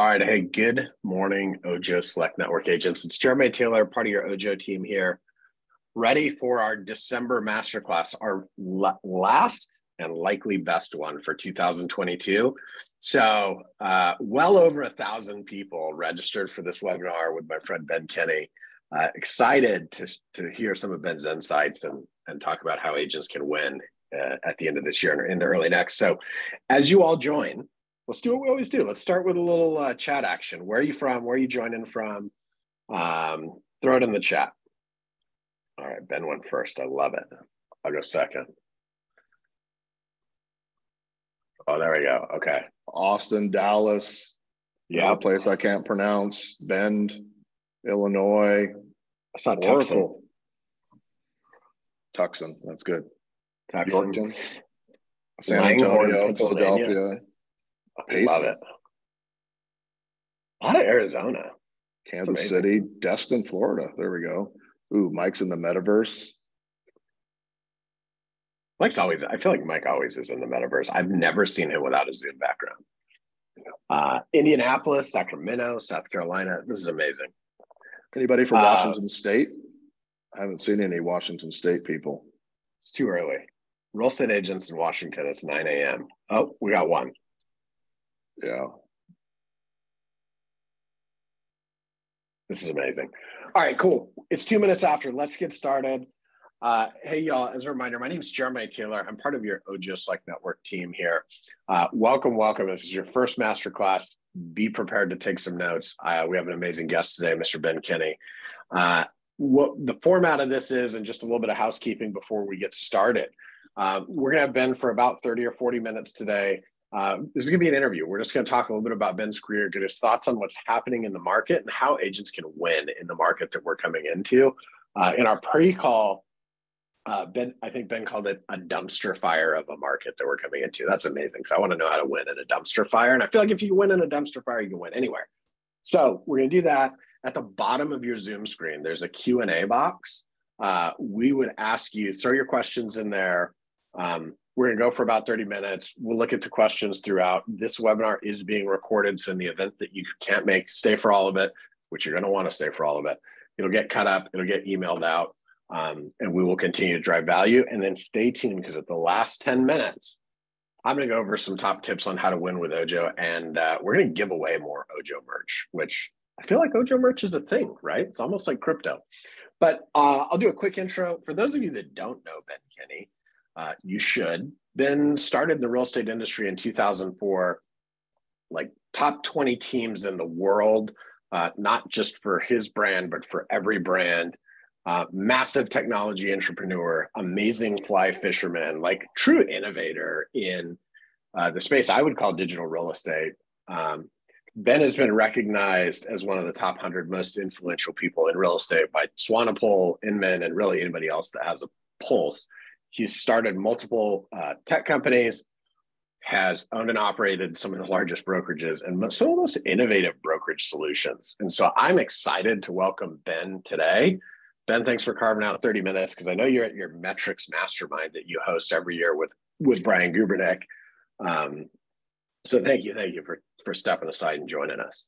All right. Hey, good morning, Ojo Select Network agents. It's Jeremy Taylor, part of your Ojo team here, ready for our December masterclass, our last and likely best one for 2022. So well over 1,000 people registered for this webinar with my friend Ben Kinney. Excited to hear some of Ben's insights and talk about how agents can win at the end of this year and into early next. So as you all join, let's do what we always do. Let's start with a little chat action. Where are you from? Where are you joining from? Throw it in the chat. All right, Ben went first. I love it. I'll go second. Oh, there we go. Okay. Austin, Dallas. Yeah. A place I can't pronounce. Bend, Illinois. That's not Oracle. Tucson. That's good. Tucson. Yorkton. San Antonio, Philadelphia. I love it. A lot of Arizona. Kansas City, Destin, Florida. There we go. Ooh, Mike's in the metaverse. I feel like Mike always is in the metaverse. I've never seen him without a Zoom background. Indianapolis, Sacramento, South Carolina. This is amazing. Anybody from Washington State? I haven't seen any Washington State people. It's too early. Real estate agents in Washington, it's 9 a.m. Oh, we got one. Yeah. This is amazing. All right, cool. It's 2 minutes after. Let's get started. Hey, y'all, as a reminder, my name is Jeremy Taylor. I'm part of your Ojo Select Network team here. Welcome. This is your first masterclass. Be prepared to take some notes. We have an amazing guest today, Mr. Ben Kinney. What the format of this is, and just a little bit of housekeeping before we get started. We're going to have Ben for about 30 or 40 minutes today. This is going to be an interview. We're just going to talk a little bit about Ben's career, get his thoughts on what's happening in the market and how agents can win in the market that we're coming into. In our pre-call, I think Ben called it a dumpster fire of a market that we're coming into. That's amazing because I want to know how to win in a dumpster fire. And I feel like if you win in a dumpster fire, you can win anywhere. So we're going to do that. At the bottom of your Zoom screen, there's a Q&A box. We would ask you, throw your questions in there. We're going to go for about 30 minutes. We'll look at the questions throughout. This webinar is being recorded, so in the event that you can't stay for all of it, which you're going to want to stay for all of it, it'll get cut up, it'll get emailed out, and we will continue to drive value. And then stay tuned, because at the last 10 minutes, I'm going to go over some top tips on how to win with Ojo, and we're going to give away more Ojo merch, which I feel like Ojo merch is a thing, right? It's almost like crypto. But I'll do a quick intro. For those of you that don't know Ben Kinney, you should. Ben started in the real estate industry in 2004, like top 20 teams in the world, not just for his brand, but for every brand. Massive technology entrepreneur, amazing fly fisherman, like true innovator in the space I would call digital real estate. Ben has been recognized as one of the top 100 most influential people in real estate by Swanepoel, Inman, and really anybody else that has a pulse. He's started multiple tech companies, has owned and operated some of the largest brokerages and some of the most innovative brokerage solutions. And so I'm excited to welcome Ben today. Ben, thanks for carving out 30 minutes, because I know you're at your metrics mastermind that you host every year with Brian Gubernick. So thank you for stepping aside and joining us.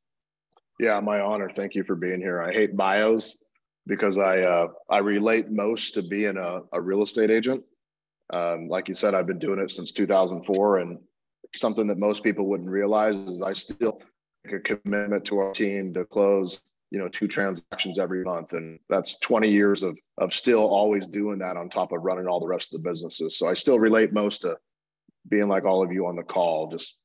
Yeah, my honor. Thank you for being here. I hate bios because I relate most to being a real estate agent. Like you said, I've been doing it since 2004, and something that most people wouldn't realize is I still make a commitment to our team to close, 2 transactions every month. And that's 20 years of still always doing that on top of running all the rest of the businesses. So I still relate most to being like all of you on the call, just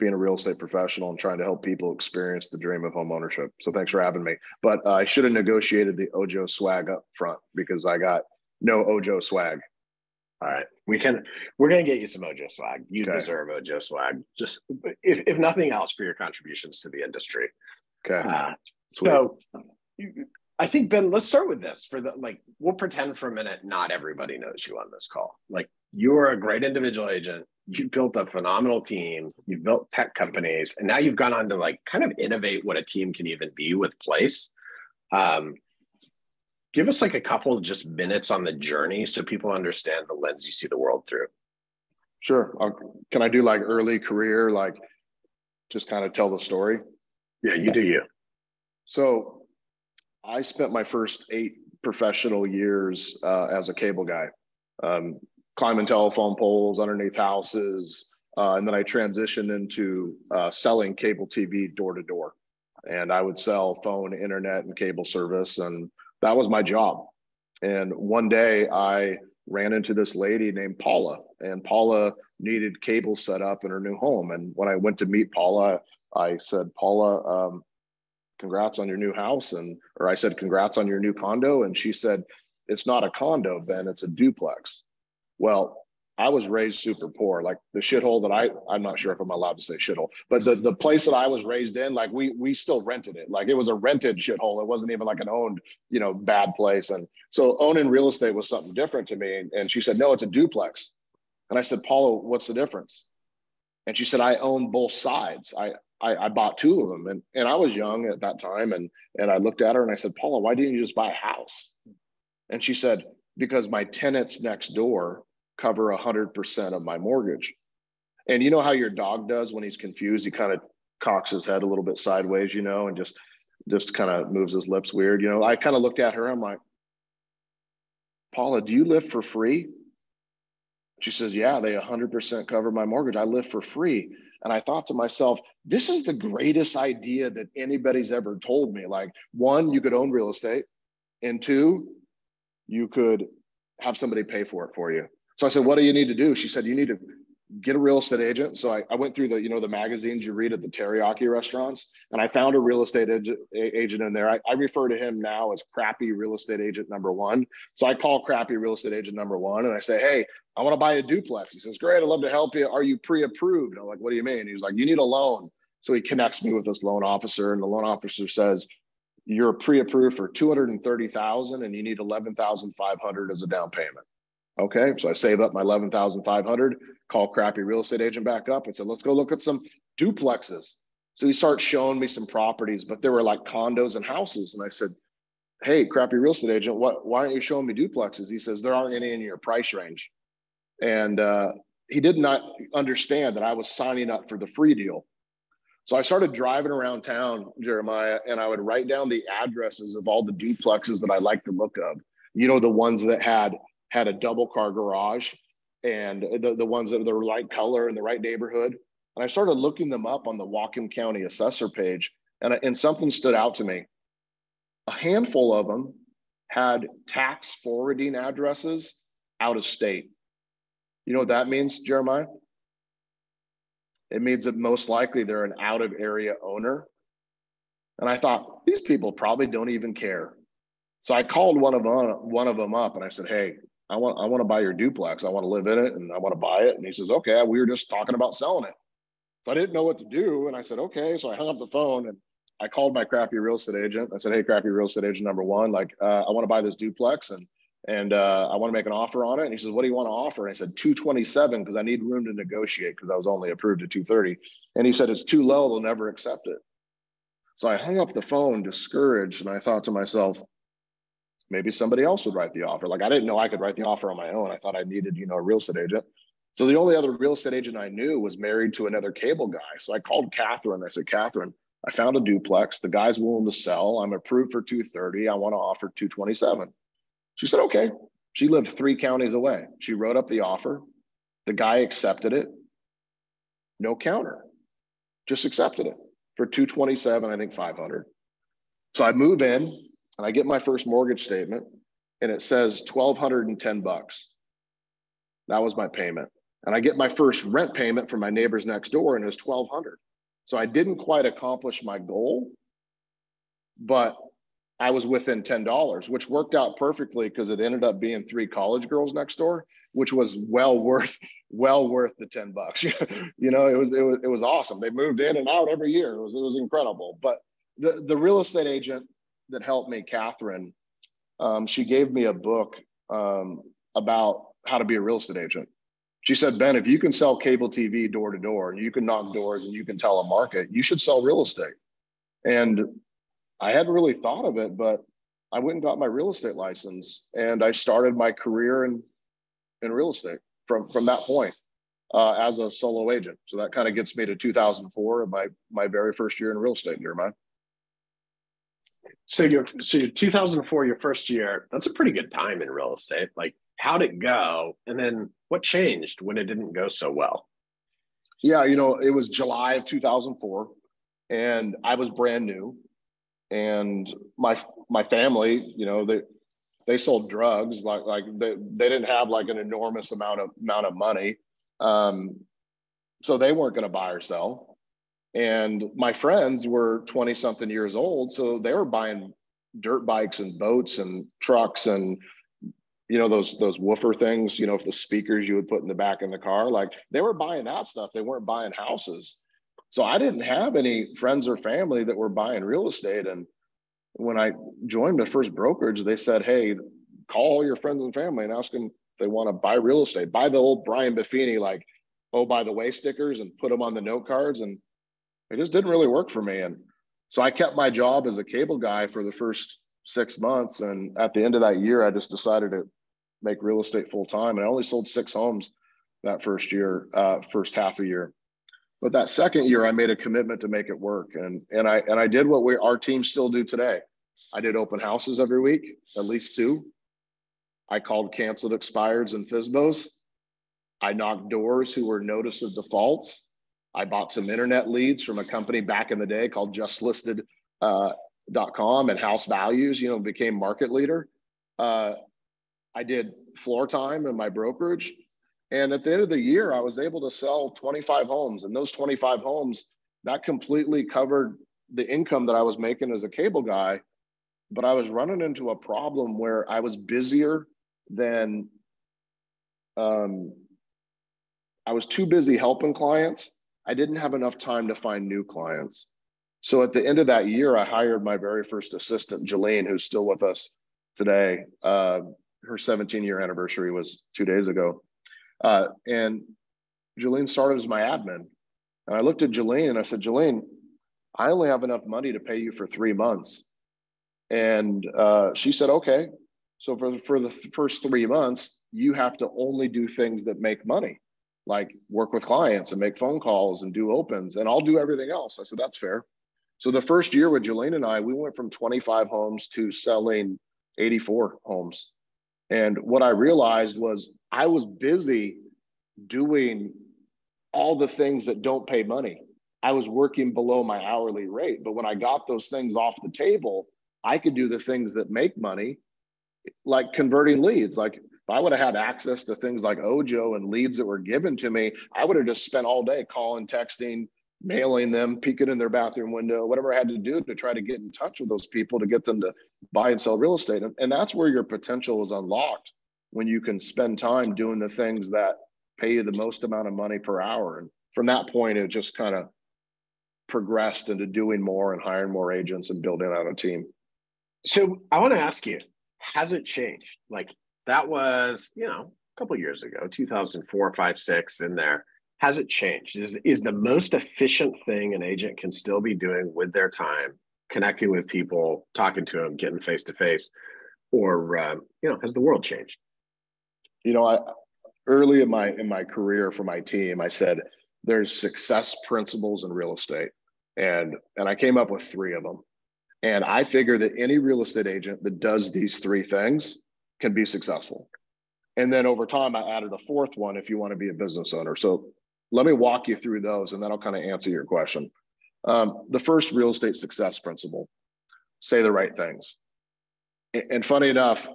being a real estate professional and trying to help people experience the dream of home ownership. So thanks for having me. But I should have negotiated the Ojo swag up front, because I got no Ojo swag. All right, we're going to get you some Ojo swag. You deserve Ojo swag, just if nothing else, for your contributions to the industry. Okay. So I think, Ben, let's start with this. We'll pretend for a minute not everybody knows you on this call. Like, you're a great individual agent. You built a phenomenal team. You've built tech companies, and now you've gone on to kind of innovate what a team can even be with Place. Give us a couple of just minutes on the journey so people understand the lens you see the world through. Sure. Can I do early career, just kind of tell the story? Yeah, you do you. So I spent my first 8 professional years as a cable guy, climbing telephone poles underneath houses. And then I transitioned into selling cable TV door to door. And I would sell phone, internet, and cable service. And that was my job. And one day I ran into this lady named Paula, and Paula needed cable set up in her new home. And when I went to meet Paula, I said, Paula, congrats on your new house. Or I said, congrats on your new condo. And she said, it's not a condo, Ben, it's a duplex. Well, I was raised super poor, like the shithole that I'm not sure if I'm allowed to say shithole, but the place that I was raised in, like we still rented it. Like it was a rented shithole. It wasn't even like an owned, bad place. And so owning real estate was something different to me. And she said, no, it's a duplex. And I said, Paula, what's the difference? And she said, I own both sides. I bought 2 of them. And I was young at that time. And I looked at her and I said, Paula, why didn't you just buy a house? And she said, because my tenants next door cover 100% of my mortgage. And you know how your dog does when he's confused? He kind of cocks his head a little bit sideways, and just kind of moves his lips weird. I kind of looked at her. I'm like, Paula, do you live for free? She says, yeah, they 100% cover my mortgage. I live for free. And I thought to myself, this is the greatest idea that anybody's ever told me. Like, 1, you could own real estate, and 2, you could have somebody pay for it for you. So I said, what do you need to do? She said, you need to get a real estate agent. So I went through the magazines you read at the teriyaki restaurants, and I found a real estate agent in there. I refer to him now as crappy real estate agent number 1. So I call crappy real estate agent number 1 and I say, hey, I want to buy a duplex. He says, great, I'd love to help you. Are you pre-approved? I'm like, what do you mean? He's like, you need a loan. So he connects me with this loan officer, and the loan officer says, you're pre-approved for $230,000 and you need $11,500 as a down payment. Okay, so I save up my $11,500, call crappy real estate agent back up and said, let's go look at some duplexes. So he starts showing me some properties, but there were like condos and houses. And I said, hey, crappy real estate agent, why aren't you showing me duplexes? He says, there aren't any in your price range. And he did not understand that I was signing up for the free deal. So I started driving around town, Jeremiah, and I would write down the addresses of all the duplexes that I liked the look of. The ones that had a double car garage, and the ones that were the right color and the right neighborhood. And I started looking them up on the Whatcom County assessor page, and something stood out to me. A handful of them had tax forwarding addresses out of state. You know what that means, Jeremiah? It means that most likely they're an out of area owner. And I thought, these people probably don't even care. So I called one of them up and I said, hey, I want to buy your duplex. I want to live in it and I want to buy it. And he says, okay, we were just talking about selling it. So I didn't know what to do. And I said, okay. So I hung up the phone and I called my crappy real estate agent. I said, hey, crappy real estate agent number 1, like, I want to buy this duplex and I want to make an offer on it. And he says, what do you want to offer? And I said, 227, because I need room to negotiate because I was only approved at 230. And he said, it's too low. They'll never accept it. So I hung up the phone discouraged. And I thought to myself, maybe somebody else would write the offer. Like, I didn't know I could write the offer on my own. I thought I needed, a real estate agent. So the only other real estate agent I knew was married to another cable guy. So I called Catherine. I said, Catherine, I found a duplex. The guy's willing to sell. I'm approved for 230. I want to offer 227. She said, okay. She lived 3 counties away. She wrote up the offer. The guy accepted it. No counter. Just accepted it for 227, I think 500. So I move in and I get my first mortgage statement and it says $1,210. That was my payment. And I get my first rent payment from my neighbors next door and it was $1,200. So I didn't quite accomplish my goal, but I was within $10, which worked out perfectly because it ended up being 3 college girls next door, which was well worth the $10. It was awesome. They moved in and out every year. It was incredible. But the real estate agent that helped me, Catherine, she gave me a book about how to be a real estate agent. She said, Ben, if you can sell cable TV door to door and you can knock doors and you can tell a market, you should sell real estate. And I hadn't really thought of it, but I went and got my real estate license and I started my career in real estate from that point. as a solo agent. So that kind of gets me to 2004, my very first year in real estate, Jeremiah. So your 2004, your first year, that's a pretty good time in real estate. Like, how'd it go? And then what changed when it didn't go so well? Yeah, it was July of 2004, and I was brand new, and my family, they sold drugs, like they didn't have like an enormous amount of money, so they weren't going to buy or sell. And my friends were 20 something years old, so they were buying dirt bikes and boats and trucks and those woofer things, if the speakers you would put in the back of the car, like they were buying that stuff. They weren't buying houses. So I didn't have any friends or family that were buying real estate. And when I joined the first brokerage, they said, hey, call all your friends and family and ask them if they want to buy real estate. Buy the old Brian Buffini, like, oh, by the way stickers, and put them on the note cards. And it just didn't really work for me. And so I kept my job as a cable guy for the first 6 months. And at the end of that year, I just decided to make real estate full time. And I only sold 6 homes that first year, first half a year. But that second year, I made a commitment to make it work. And I did what our team still do today. I did open houses every week, at least 2. I called canceled expireds and FSBOs. I knocked doors who were notice of defaults. I bought some internet leads from a company back in the day called justlisted.com and House Values, became market leader. I did floor time in my brokerage. And at the end of the year, I was able to sell 25 homes. And those 25 homes, that completely covered the income that I was making as a cable guy. But I was running into a problem where I was busier than, I was too busy helping clients. I didn't have enough time to find new clients. So at the end of that year, I hired my very first assistant, Jolene, who's still with us today. Her 17-year anniversary was 2 days ago. And Jolene started as my admin. And I looked at Jolene and I said, Jolene, I only have enough money to pay you for 3 months. And she said, okay. So for the first 3 months, you have to only do things that make money, like work with clients and make phone calls and do opens, and I'll do everything else. I said, that's fair. So the first year with Jolene and I, we went from 25 homes to selling 84 homes. And what I realized was I was busy doing all the things that don't pay money. I was working below my hourly rate. But when I got those things off the table, I could do the things that make money, like converting leads. Like if I would have had access to things like Ojo and leads that were given to me, I would have just spent all day calling, texting, mailing them, peeking in their bathroom window, whatever I had to do to try to get in touch with those people to get them to buy and sell real estate. And that's where your potential is unlocked, when you can spend time doing the things that pay you the most amount of money per hour. And from that point, it just kind of progressed into doing more and hiring more agents and building out a team. So I want to ask you, has it changed? Like that was, a couple of years ago, 2004, 5, 6 in there. Has it changed? Is the most efficient thing an agent can still be doing with their time, connecting with people, talking to them, getting face to face, or has the world changed? Early in my career for my team, I said there's success principles in real estate, and I came up with 3 of them. And I figure that any real estate agent that does these 3 things can be successful. And then over time, I added a 4th one if you want to be a business owner. So let me walk you through those, and then I'll kind of answer your question. The first real estate success principle: say the right things. And funny enough,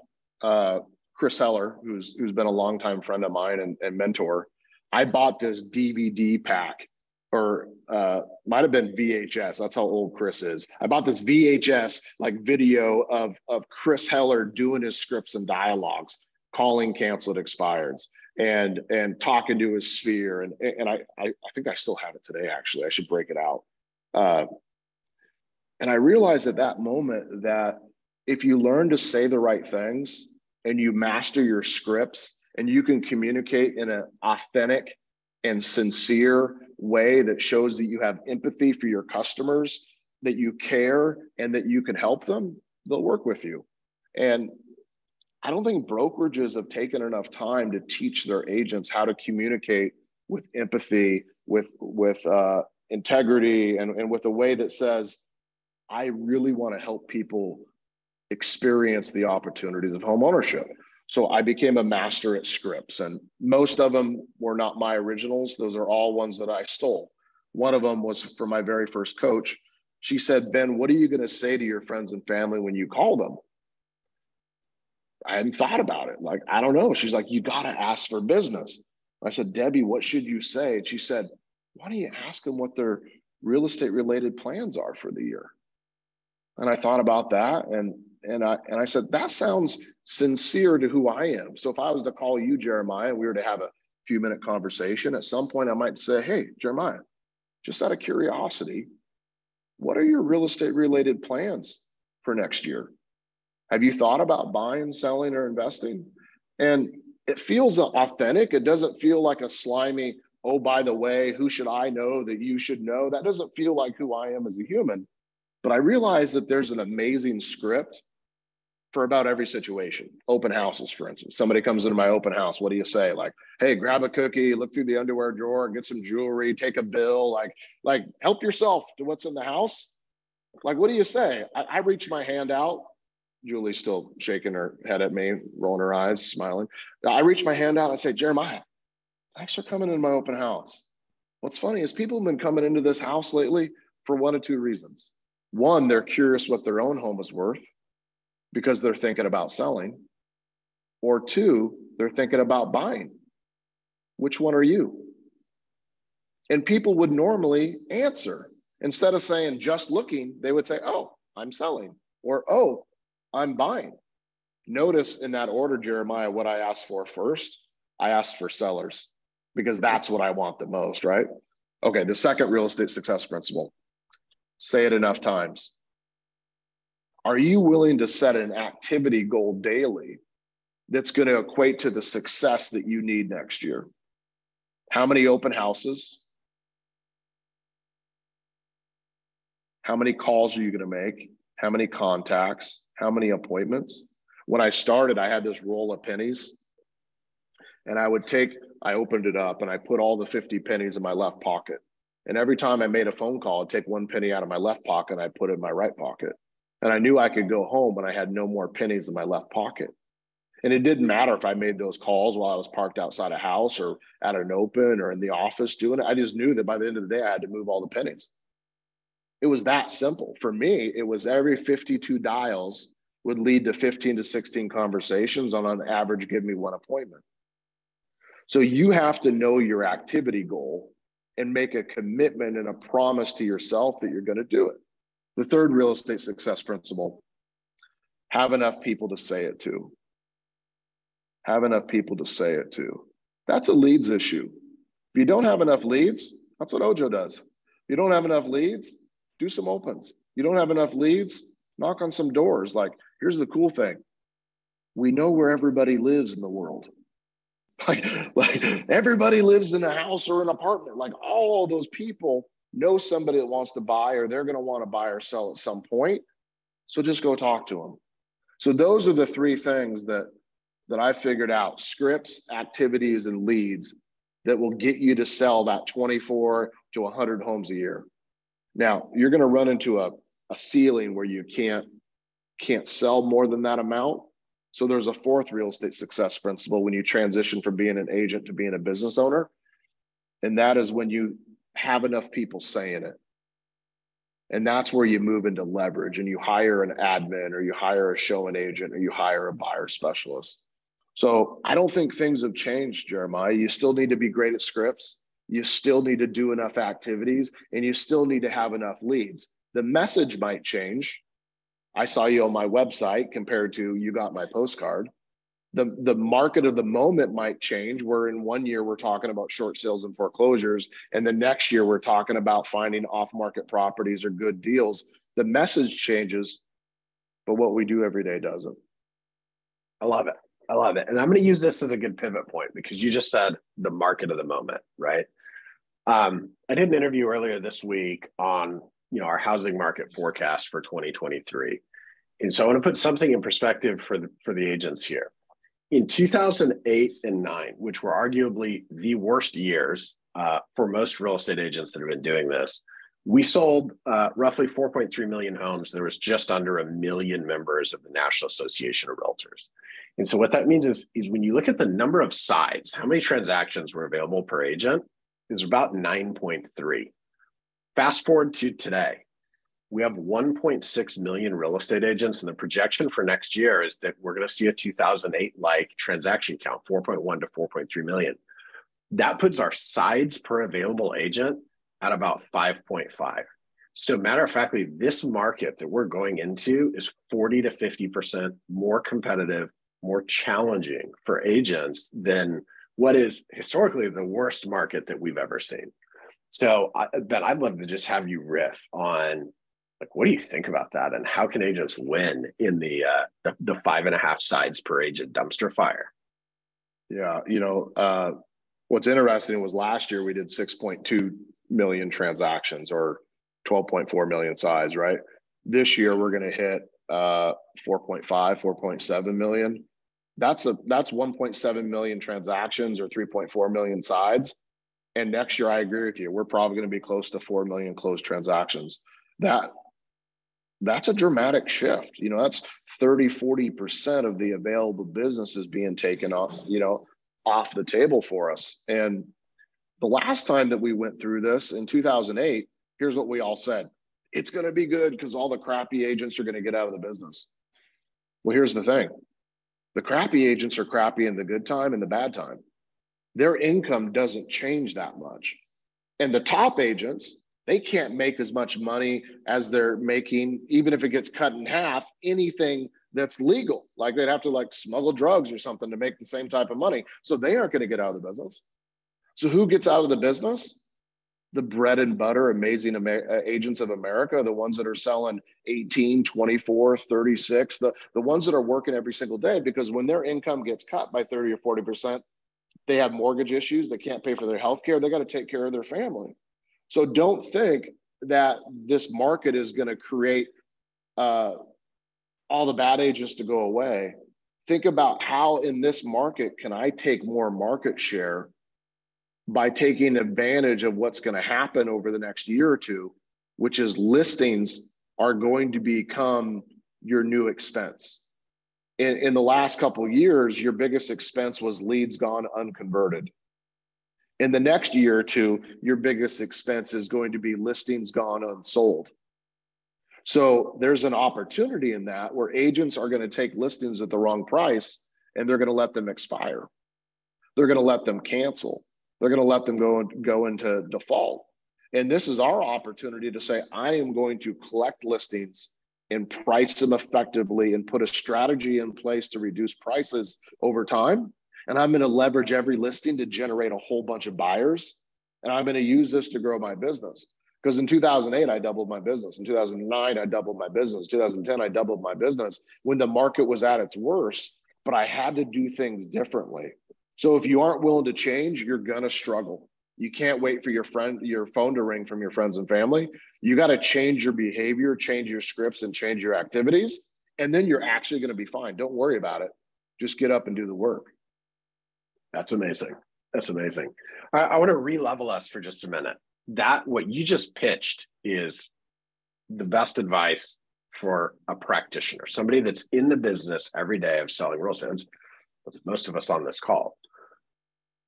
Chris Heller, who's been a longtime friend of mine and mentor, I bought this DVD pack, or might have been VHS. That's how old Chris is. I bought this VHS like video of Chris Heller doing his scripts and dialogues, calling canceled expireds, and talking to his sphere. And I think I still have it today, actually. I should break it out. And I realized at that moment that if you learn to say the right things and you master your scripts and you can communicate in an authentic and sincere way that shows that you have empathy for your customers, that you care, and that you can help them, they'll work with you. And I don't think brokerages have taken enough time to teach their agents how to communicate with empathy, with integrity, and with a way that says, I really want to help people experience the opportunities of home ownership. So I became a master at scripts, and most of them were not my originals. Those are all ones that I stole. One of them was from my very first coach. She said, Ben, what are you going to say to your friends and family when you call them? I hadn't thought about it. Like, I don't know. She's like, you got to ask for business. I said, Debbie, what should you say? And she said, why don't you ask them what their real estate related plans are for the year? And I thought about that, and I said, that sounds sincere to who I am. So if I was to call you, Jeremiah, and we were to have a few minute conversation, at some point I might say, hey, Jeremiah, just out of curiosity, what are your real estate related plans for next year? Have you thought about buying, selling, or investing? And it feels authentic. It doesn't feel like a slimy, oh, by the way, who should I know that you should know? That doesn't feel like who I am as a human. But I realize that there's an amazing script for about every situation. Open houses, for instance. Somebody comes into my open house. What do you say? Like, hey, grab a cookie, look through the underwear drawer, get some jewelry, take a bill, like help yourself to what's in the house. Like, what do you say? I reach my hand out. Julie's still shaking her head at me, rolling her eyes, smiling. I reach my hand out and I say, Jeremiah, thanks for coming in my open house. What's funny is people have been coming into this house lately for one of two reasons. One, they're curious what their own home is worth because they're thinking about selling. Or two, they're thinking about buying. Which one are you? And people would normally answer. Instead of saying just looking, they would say, oh, I'm selling, or oh, I'm buying. Notice in that order, Jeremiah, what I asked for first. I asked for sellers because that's what I want the most, right? Okay, the second real estate success principle, say it enough times. Are you willing to set an activity goal daily that's going to equate to the success that you need next year? How many open houses? How many calls are you going to make? How many contacts? How many appointments? When I started, I had this roll of pennies, and I opened it up and I put all the 50 pennies in my left pocket. And every time I made a phone call, I'd take one penny out of my left pocket and I'd put it in my right pocket. And I knew I could go home when I had no more pennies in my left pocket. And it didn't matter if I made those calls while I was parked outside a house or at an open or in the office doing it. I just knew that by the end of the day, I had to move all the pennies. It was that simple. For me, it was every 52 dials would lead to 15 to 16 conversations, on average, give me one appointment. So you have to know your activity goal and make a commitment and a promise to yourself that you're going to do it. The third real estate success principle, have enough people to say it to. Have enough people to say it to. That's a leads issue. If you don't have enough leads, that's what Ojo does. If you don't have enough leads, do some opens. You don't have enough leads, knock on some doors. Like, here's the cool thing. We know where everybody lives in the world. Like everybody lives in a house or an apartment. Like all those people know somebody that wants to buy, or they're going to want to buy or sell at some point. So just go talk to them. So those are the three things that I figured out: scripts, activities, and leads that will get you to sell that 24 to 100 homes a year. Now, you're going to run into a ceiling where you can't sell more than that amount. So there's a fourth real estate success principle when you transition from being an agent to being a business owner. And that is when you have enough people saying it. And that's where you move into leverage and you hire an admin, or you hire a showing agent, or you hire a buyer specialist. So I don't think things have changed, Jeremiah. You still need to be great at scripts. You still need to do enough activities, and you still need to have enough leads. The message might change. I saw you on my website compared to you got my postcard. The market of the moment might change, where in one year we're talking about short sales and foreclosures, and the next year we're talking about finding off-market properties or good deals. The message changes, but what we do every day doesn't. I love it. I love it. And I'm going to use this as a good pivot point, because you just said the market of the moment, right? I did an interview earlier this week on, our housing market forecast for 2023. And so I want to put something in perspective for the agents here. In 2008 and 9, which were arguably the worst years for most real estate agents that have been doing this, we sold roughly 4.3 million homes. There was just under 1 million members of the National Association of Realtors. And so what that means is when you look at the number of sides, how many transactions were available per agent, is about 9.3. Fast forward to today, we have 1.6 million real estate agents, and the projection for next year is that we're going to see a 2008-like transaction count, 4.1 to 4.3 million. That puts our sides per available agent at about 5.5. So matter of fact, this market that we're going into is 40 to 50% more competitive, more challenging for agents than what is historically the worst market that we've ever seen. So Ben, I'd love to just have you riff on, like, what do you think about that, and how can agents win in the 5.5 sides per agent dumpster fire? Yeah, what's interesting was last year we did 6.2 million transactions, or 12.4 million sides, right? This year we're going to hit 4.5, 4.7 million. That's 1.7 million transactions, or 3.4 million sides. And next year, I agree with you, we're probably going to be close to 4 million closed transactions. That's a dramatic shift. That's 30, 40% of the available business is being taken off the table for us. And the last time that we went through this in 2008, here's what we all said: it's going to be good because all the crappy agents are going to get out of the business. Well, here's the thing. The crappy agents are crappy in the good time and the bad time. Their income doesn't change that much. And the top agents, they can't make as much money as they're making, even if it gets cut in half, anything that's legal. Like they'd have to smuggle drugs or something to make the same type of money. So they aren't going to get out of the business. So who gets out of the business? The bread and butter amazing agents of America, the ones that are selling 18, 24, 36, the ones that are working every single day, because when their income gets cut by 30 or 40%, they have mortgage issues, they can't pay for their health care, they got to take care of their family. So don't think that this market is going to create all the bad agents to go away. Think about how in this market can I take more market share by taking advantage of what's going to happen over the next year or two, which is listings are going to become your new expense. In the last couple of years, your biggest expense was leads gone unconverted. In the next year or two, your biggest expense is going to be listings gone unsold. So there's an opportunity in that where agents are going to take listings at the wrong price and they're going to let them expire. They're going to let them cancel. They're going to let them go into default. And this is our opportunity to say, I am going to collect listings and price them effectively and put a strategy in place to reduce prices over time. And I'm going to leverage every listing to generate a whole bunch of buyers. And I'm going to use this to grow my business. Because in 2008, I doubled my business. In 2009, I doubled my business. 2010, I doubled my business when the market was at its worst, but I had to do things differently. So if you aren't willing to change, you're going to struggle. You can't wait for your phone to ring from your friends and family. You got to change your behavior, change your scripts, and change your activities. And then you're actually going to be fine. Don't worry about it. Just get up and do the work. That's amazing. That's amazing. I want to re-level us for just a minute. What you just pitched is the best advice for a practitioner, somebody that's in the business every day of selling real estate. That's most of us on this call.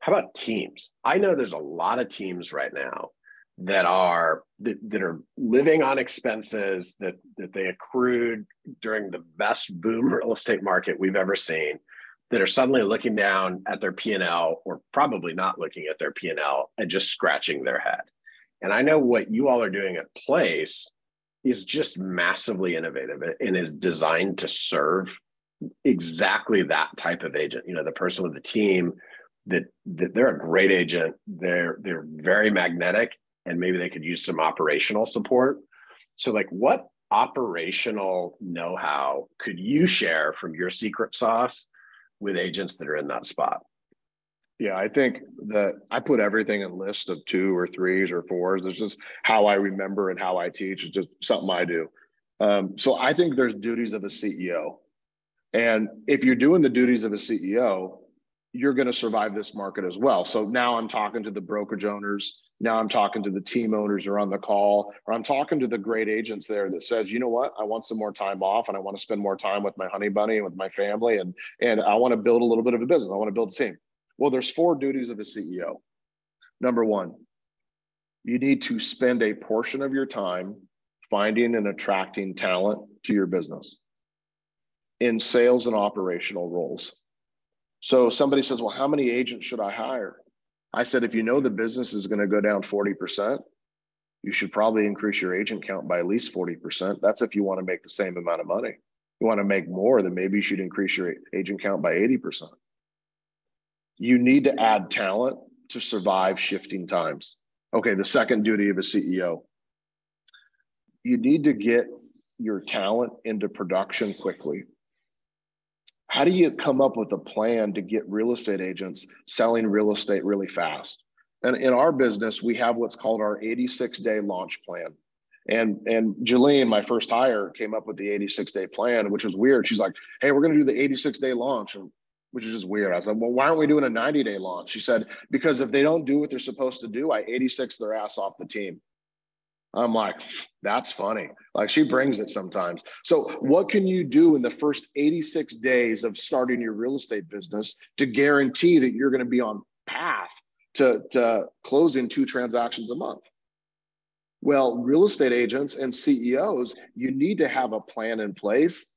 How about teams? I know there's a lot of teams right now that are living on expenses that they accrued during the best boom real estate market we've ever seen, that are suddenly looking down at their P&L, or probably not looking at their P&L, and just scratching their head. And I know what you all are doing at Place is just massively innovative and is designed to serve exactly that type of agent. The person with the team that they're a great agent. They're very magnetic, and maybe they could use some operational support. So what operational know-how could you share from your secret sauce with agents that are in that spot? Yeah, I think that I put everything in lists of 2 or 3s or 4s. It's just how I remember and how I teach. It's just something I do. So I think there's duties of a CEO. And if you're doing the duties of a CEO, you're going to survive this market as well. So now I'm talking to the brokerage owners. Now I'm talking to the team owners who are on the call, or I'm talking to the great agents there that says, you know what, I want some more time off and I want to spend more time with my honey bunny and with my family. And I want to build a little bit of a business. I want to build a team. Well, there's 4 duties of a CEO. Number 1, you need to spend a portion of your time finding and attracting talent to your business in sales and operational roles. So somebody says, well, how many agents should I hire? I said, if you know the business is going to go down 40%, you should probably increase your agent count by at least 40%. That's if you want to make the same amount of money. You want to make more, then maybe you should increase your agent count by 80%. You need to add talent to survive shifting times. Okay, the second duty of a CEO. You need to get your talent into production quickly. How do you come up with a plan to get real estate agents selling real estate really fast? And in our business, we have what's called our 86-day launch plan. And Jillian, my first hire, came up with the 86-day plan, which was weird. She's like, hey, we're going to do the 86-day launch, which is just weird. I was like, well, why aren't we doing a 90-day launch? She said, because if they don't do what they're supposed to do, I 86 their ass off the team. I'm like, that's funny. Like, she brings it sometimes. So what can you do in the first 86 days of starting your real estate business to guarantee that you're going to be on path to closing 2 transactions a month? Well, real estate agents and CEOs, you need to have a plan in place,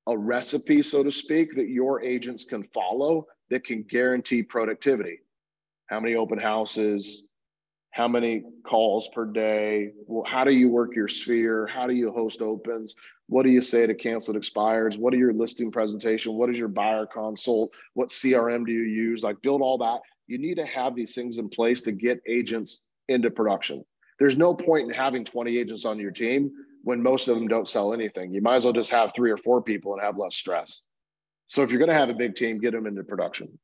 a recipe, so to speak, that your agents can follow that can guarantee productivity. How many open houses? How many calls per day? Well, how do you work your sphere? How do you host opens? What do you say to canceled expireds? What are your listing presentation? What is your buyer consult? What CRM do you use? Like, build all that. You need to have these things in place to get agents into production. There's no point in having 20 agents on your team when most of them don't sell anything. You might as well just have 3 or 4 people and have less stress. So if you're going to have a big team, get them into production.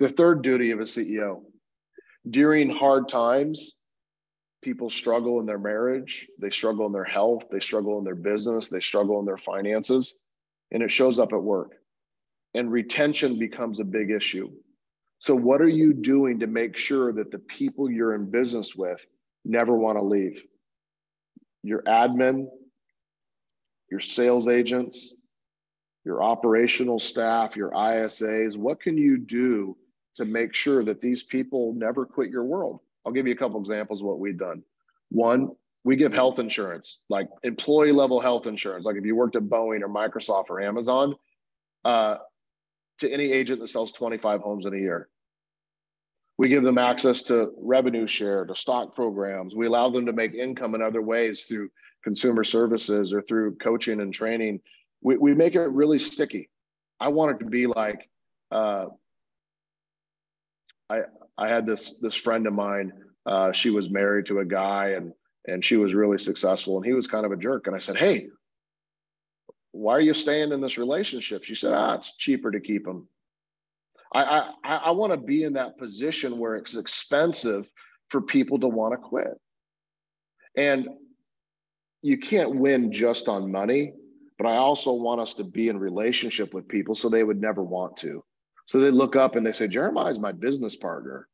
The third duty of a CEO: during hard times, people struggle in their marriage, they struggle in their health, they struggle in their business, they struggle in their finances, and it shows up at work. And retention becomes a big issue. So what are you doing to make sure that the people you're in business with never want to leave? Your admin, your sales agents, your operational staff, your ISAs, what can you do to make sure that these people never quit your world? I'll give you a couple examples of what we've done. One, we give health insurance, like employee level health insurance. Like if you worked at Boeing or Microsoft or Amazon, to any agent that sells 25 homes in a year. We give them access to revenue share, to stock programs. We allow them to make income in other ways through consumer services or through coaching and training. We make it really sticky. I want it to be like, I had this friend of mine. She was married to a guy and she was really successful and he was kind of a jerk. And I said, hey, why are you staying in this relationship? She said, it's cheaper to keep him. I want to be in that position where it's expensive for people to want to quit. And you can't win just on money, but I also want us to be in relationship with people so they would never want to. So they look up and they say, Jeremiah is my business partner.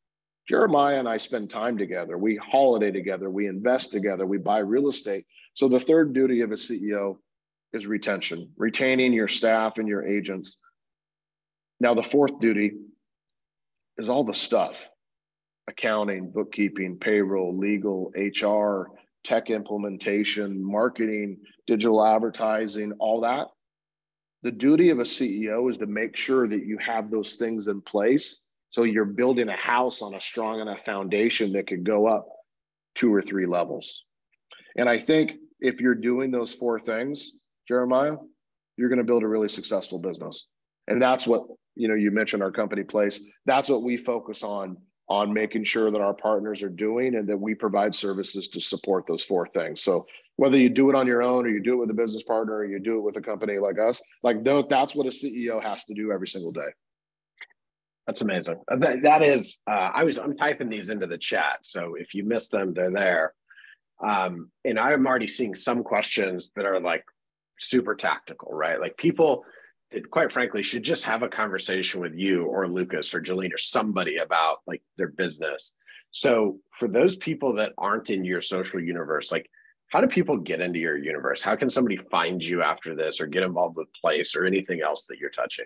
Jeremiah and I spend time together. We holiday together. We invest together. We buy real estate. So the third duty of a CEO is retention, retaining your staff and your agents. Now, the fourth duty is all the stuff: accounting, bookkeeping, payroll, legal, HR, tech implementation, marketing, digital advertising, all that. The duty of a CEO is to make sure that you have those things in place. So you're building a house on a strong enough foundation that could go up 2 or 3 levels. And I think if you're doing those 4 things, Jeremiah, you're going to build a really successful business. And that's what, you mentioned our company Place. That's what we focus on making sure that our partners are doing and that we provide services to support those 4 things. So whether you do it on your own or you do it with a business partner or you do it with a company like us, that's what a CEO has to do every single day. That's amazing. That is, I'm typing these into the chat. So if you missed them, they're there. And I'm already seeing some questions that are like super tactical, right? Like people that quite frankly should just have a conversation with you or Lucas or Jolene or somebody about like their business. So for those people that aren't in your social universe, like how do people get into your universe? How can somebody find you after this or get involved with Place or anything else that you're touching?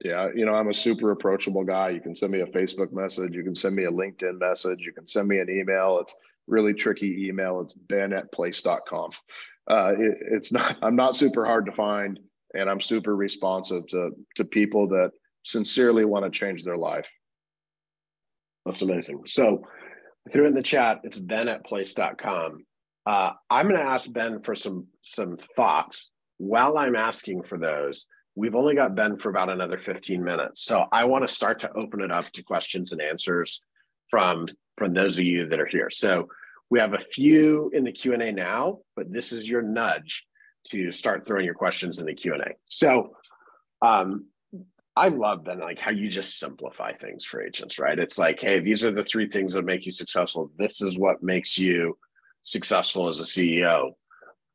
Yeah, I'm a super approachable guy. You can send me a Facebook message. You can send me a LinkedIn message. You can send me an email. It's really tricky email. It's ben@place.com. It's not, I'm not super hard to find, and I'm super responsive to people that sincerely want to change their life. That's amazing. So I threw in the chat, it's ben@place.com. I'm going to ask Ben for some thoughts. While I'm asking for those, we've only got Ben for about another 15 minutes. So I want to start to open it up to questions and answers from those of you that are here. So we have a few in the Q&A now, but this is your nudge to start throwing your questions in the Q&A. So I love, Ben, like how you just simplify things for agents, right? It's like, hey, these are the 3 things that make you successful. This is what makes you successful as a CEO.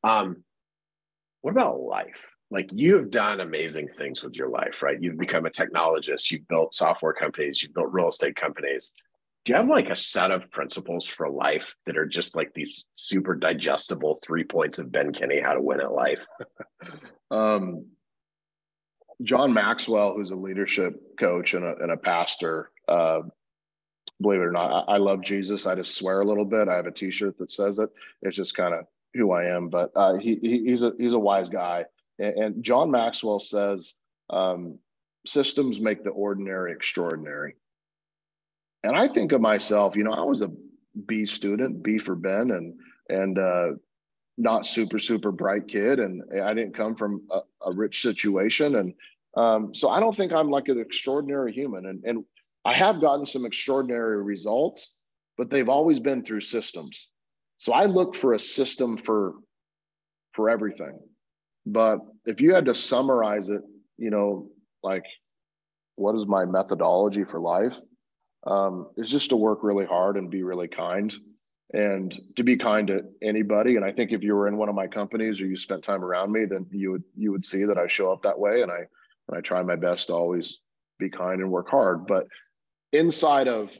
What about life? Like you have done amazing things with your life, right? You've become a technologist, you've built software companies, you've built real estate companies. Do you have like a set of principles for life that are just like these super digestible 3 points of Ben Kinney, how to win at life? John Maxwell, who's a leadership coach and a pastor, believe it or not, I love Jesus. I just swear a little bit. I have a T-shirt that says it. It's just kind of who I am. But he's a wise guy. And John Maxwell says, systems make the ordinary extraordinary. And I think of myself, I was a B student, B for Ben, and not super bright kid, and I didn't come from a rich situation, and so I don't think I'm like an extraordinary human, and I have gotten some extraordinary results, but they've always been through systems. So I look for a system for everything. But if you had to summarize it, like what is my methodology for life? Is just to work really hard and be really kind, and to be kind to anybody. And I think if you were in one of my companies or you spent time around me, then you would see that I show up that way, and I try my best to always be kind and work hard. But inside of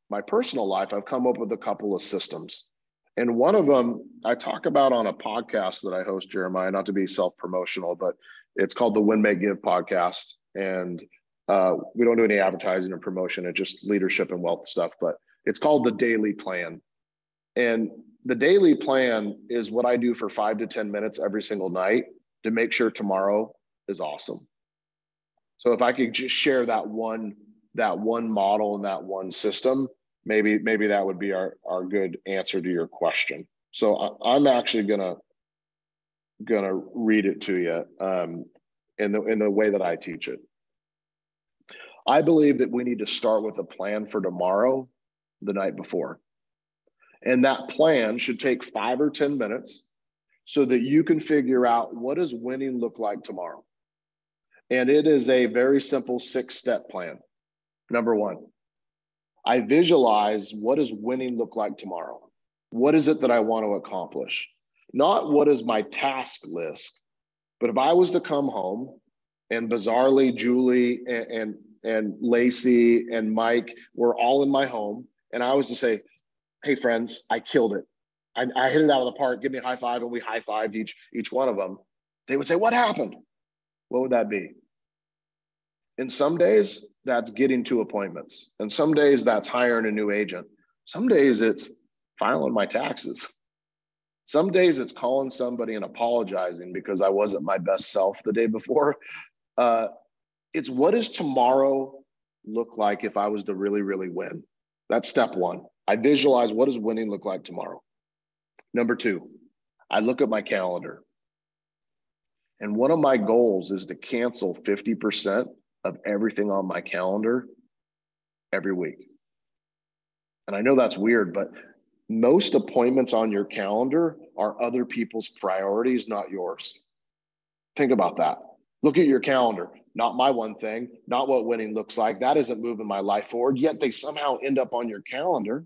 my personal life, I've come up with a couple of systems. And one of them I talk about on a podcast that I host, Jeremiah, not to be self-promotional, but it's called the Win, Make, Give podcast. And we don't do any advertising or promotion. It's just leadership and wealth stuff, but it's called the daily plan. And the daily plan is what I do for 5 to 10 minutes every single night to make sure tomorrow is awesome. So if I could just share that one model and that one system, maybe that would be our good answer to your question. So I'm actually gonna read it to you in the way that I teach it. I believe that we need to start with a plan for tomorrow the night before. And that plan should take 5 or 10 minutes so that you can figure out, what does winning look like tomorrow? And it is a very simple 6-step plan. Number 1, I visualize, what does winning look like tomorrow? What is it that I want to accomplish? Not what is my task list, but if I was to come home and bizarrely Julie and Lacey and Mike were all in my home, and I was to say, hey friends, I killed it. I hit it out of the park, give me a high five, and we high-fived each one of them. They would say, what happened? What would that be? And some days that's getting 2 appointments. And some days that's hiring a new agent. Some days it's filing my taxes. Some days it's calling somebody and apologizing because I wasn't my best self the day before. It's, what does tomorrow look like if I was to really, really win? That's step 1. I visualize, what does winning look like tomorrow? Number 2, I look at my calendar. And one of my goals is to cancel 50% of everything on my calendar every week. And I know that's weird, but most appointments on your calendar are other people's priorities, not yours. Think about that. Look at your calendar. Not my one thing, not what winning looks like. That isn't moving my life forward, yet they somehow end up on your calendar.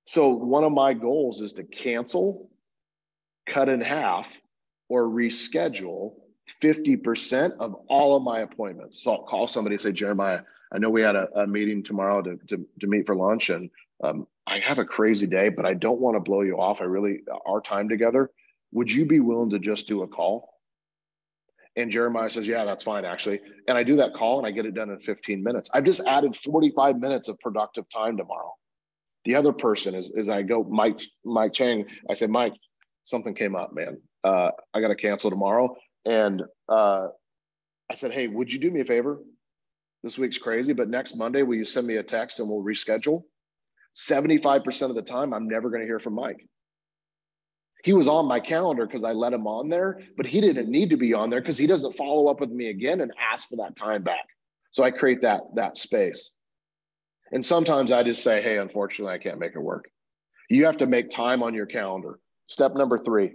So one of my goals is to cancel, cut in half, or reschedule 50% of all of my appointments. So I'll call somebody and say, Jeremiah, I know we had a meeting tomorrow to meet for lunch, and I have a crazy day, but I don't want to blow you off. Our time together, would you be willing to just do a call? And Jeremiah says, yeah, that's fine, actually. And I do that call and I get it done in 15 minutes. I've just added 45 minutes of productive time tomorrow. The other person is I go, Mike Chang, I say, Mike, something came up, man. I got to cancel tomorrow. And I said, hey, would you do me a favor? This week's crazy, but next Monday, will you send me a text and we'll reschedule? 75% of the time, I'm never going to hear from Mike. He was on my calendar because I let him on there, but he didn't need to be on there because he doesn't follow up with me again and ask for that time back. So I create that space. And sometimes I just say, hey, unfortunately, I can't make it work. You have to make time on your calendar. Step number 3,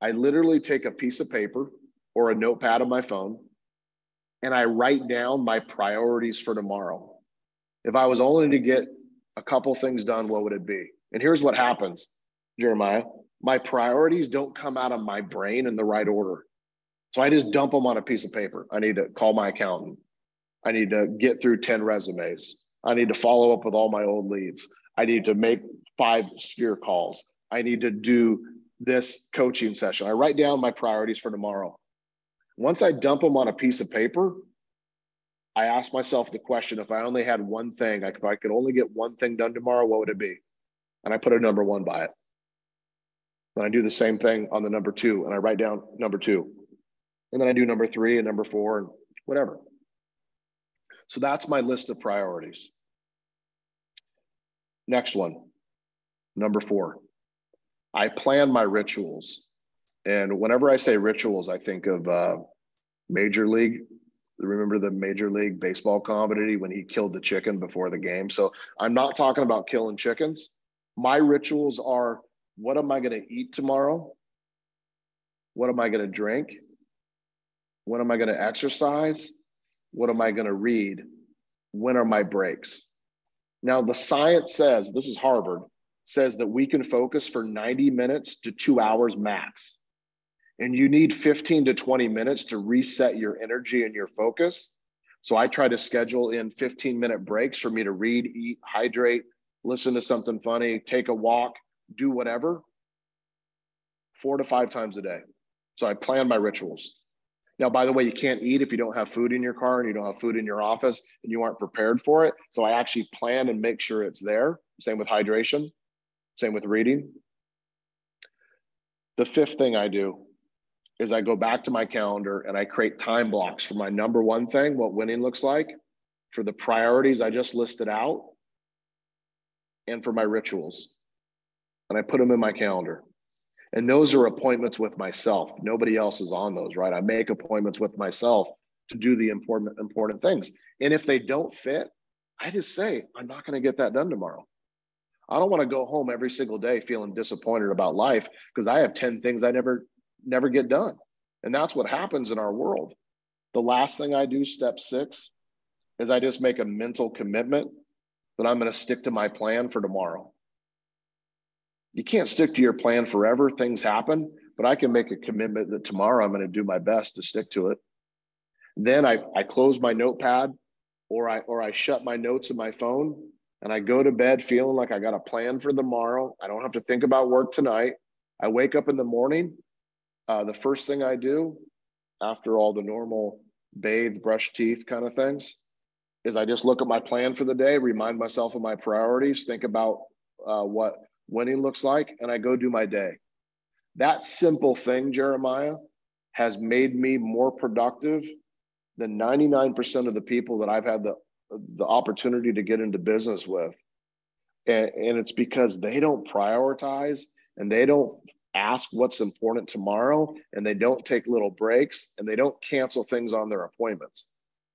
I literally take a piece of paper or a notepad on my phone and I write down my priorities for tomorrow. If I was only to get a couple things done, what would it be? And here's what happens, Jeremiah. My priorities don't come out of my brain in the right order. So I just dump them on a piece of paper. I need to call my accountant. I need to get through 10 resumes. I need to follow up with all my old leads. I need to make 5 sphere calls. I need to do this coaching session. I write down my priorities for tomorrow. Once I dump them on a piece of paper, I ask myself the question, if I only had one thing, if I could only get one thing done tomorrow, what would it be? And I put a number 1 by it. Then I do the same thing on the number 2, and I write down number 2. And then I do number 3 and number 4 and whatever. So that's my list of priorities. Next one, number 4. I plan my rituals. And whenever I say rituals, I think of Major League. Remember the Major League Baseball comedy when he killed the chicken before the game? So I'm not talking about killing chickens. My rituals are, what am I going to eat tomorrow? What am I going to drink? When am I going to exercise? What am I going to read? When are my breaks? Now, the science says, this is Harvard, says that we can focus for 90 minutes to 2 hours max. And you need 15 to 20 minutes to reset your energy and your focus. So I try to schedule in 15-minute breaks for me to read, eat, hydrate, listen to something funny, take a walk, do whatever, 4 to 5 times a day. So I plan my rituals. Now, by the way, you can't eat if you don't have food in your car and you don't have food in your office and you aren't prepared for it. So I actually plan and make sure it's there. Same with hydration, same with reading. The 5th thing I do is I go back to my calendar and I create time blocks for my number 1 thing, what winning looks like, for the priorities I just listed out, and for my rituals. And I put them in my calendar. And those are appointments with myself. Nobody else is on those, right? I make appointments with myself to do the important things. And if they don't fit, I just say, I'm not going to get that done tomorrow. I don't want to go home every single day feeling disappointed about life because I have 10 things I never get done. And that's what happens in our world. The last thing I do, step 6, is I just make a mental commitment that I'm going to stick to my plan for tomorrow. You can't stick to your plan forever. Things happen, but I can make a commitment that tomorrow I'm going to do my best to stick to it. Then I close my notepad or I shut my notes in my phone and I go to bed feeling like I got a plan for tomorrow. I don't have to think about work tonight. I wake up in the morning. The first thing I do after all the normal bathe, brush teeth kind of things is I just look at my plan for the day, remind myself of my priorities, think about what winning looks like, and I go do my day. That simple thing, Jeremiah, has made me more productive than 99% of the people that I've had the opportunity to get into business with. And it's because they don't prioritize and they don't ask what's important tomorrow, and they don't take little breaks, and they don't cancel things on their appointments.